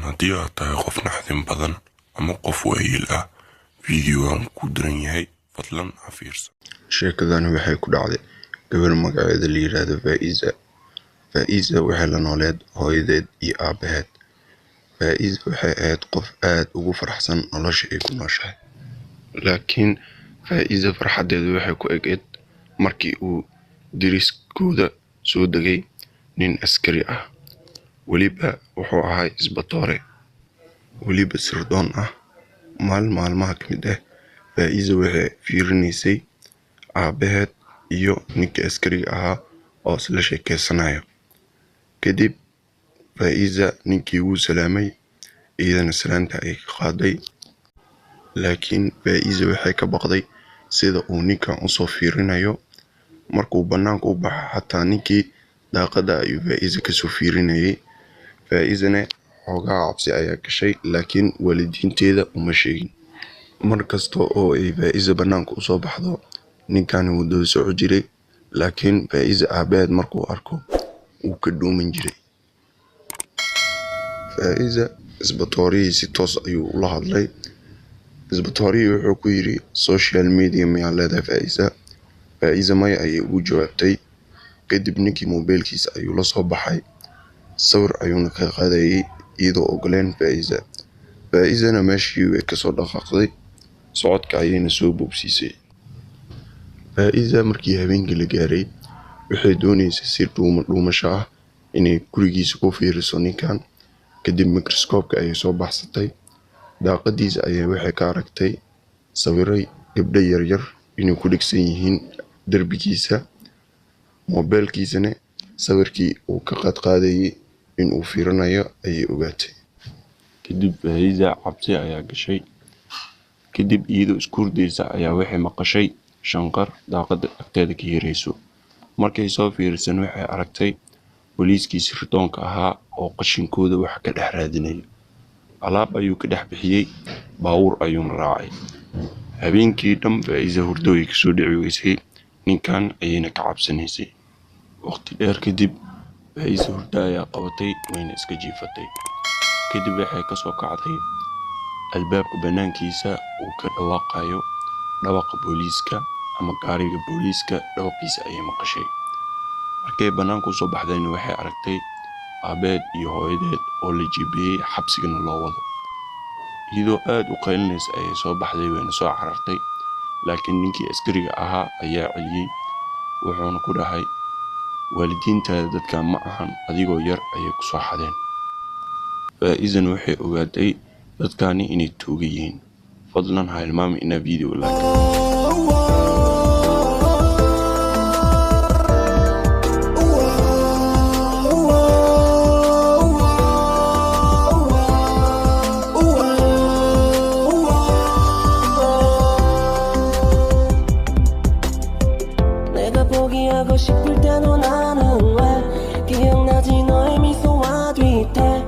haddii aad tahay qof naxdin badan ama qof waayeel ah, fiidiyogan ku daran yahay, fadlan ha fiirsan. Sheekadani waxay ku dhacday gabar magaceeda la yiraahdo Faiza. Faiza waxay la nooleed hooyadeed iyo aabaheed. Faiza waxay ahayd qof aad ugu faraxsan nolosha ay ku nooshahay. Laakiin Faiza farxadeedu waxay ku egeed markii uu deriskooda soo degay nin askari ah. weliba wuxuu ahaa isbatoore, weliba sirdoon ah. maalmaha ka mid ah, Faiza waxay fiirinaysay aabaheed iyo ninka askariga ahaa oo isla sheekeysanaya. Kadib Faiza ninkii wuu salaamay, iyadana salaanta ay ka qaaday. Laakiin Faiza waxay ka baqday sida uu ninkan u soo fiirinayo. Markuu banaanka u baxo, xataa ninkii daaqada ayuu Faiza ka soo fiirinayay. Faizana xoogaa cabsi ayaa gashay, laakiin waalidiinteeda uma sheegin. Markasta oo ay Faiza banaanka u soo baxdo, ninkan wuu daba soco jiray, laakiin Faiza aabaheed markuu arko wuu ka dhuuman jiray. Faiza isbatoorihii si toos ayuu ula hadlay. Isbatoorihii wuxuu ku yiri social media miyaa leedahay Faiza? Faiza maya ayay ugu jawaabtay. Kadib ninkii mobilkiisa ayuu la soo baxay, sawir ayuuna ka qaadayay iyadoo ogoleen Faiza. Faizana meeshii way ka soo dhaqaaqday, socodka ayayna soo boobsiisay. Faiza markii habeenkii la gaaray, waxay doonaysay si dhuumasho ah inay gurigiisa ku fiiriso ninkan. Kadib mikroskoobka ayay soo baxsatay. Daaqadiisa ayay waxay ka aragtay sawiray gabdho yaryar inay ku dhigsan yihiin derbigiisa. Mobilkiisana sawirkii uu ka qaadayay in uu fiirinayo ayay ogaatay. Kadib Faiza cabsi ayaa gashay. Kadib iyadoo iskurdaysa ayaa waxay maqashay shanqar daaqada agteeda ka yeerayso. Markay soo fiirsan, waxay aragtay booliiskii sirdoonka ahaa oo qashinkooda wax ka dhex raadinaya. Alaab ayuu ka dhex bixiyay, baabuur ayuuna raacay. Habeenkii dhan Faiza hurdooy ka soo dhici weysay, ninkan ayayna ka cabsanaysay. Waqti dheer kadib, Faiza hurdo ayaa qabatay, wayna iska jiifatay. Kadib waxay ka soo kacday albaabka banaankiisa uu ka dhawaaqayo dhawaqa booliiska ama gaariga booliiska dhawaqiisa ayay maqashay. Markay banaanka u soo baxdayna waxay aragtay aabaheed iyo hooyadeed oo la jibiyay, xabsigana loo wado. Iyadoo aad u qaylinaysa ayay soo baxday, wayna soo carartay. Laakiin ninkii askariga ahaa ayaa celiyay, wuxuuna ku dhahay, waalidiintaada dadkan ma ahan, adigoo yar ayay ku soo xadeen. Faizana waxay ogaatay dadkani inay tuuga yihiin. Fadlan ha hilmaami inaad video like. 포기하고 싶을 때도 나는 왜 기억나지 너의 미소와 뒤태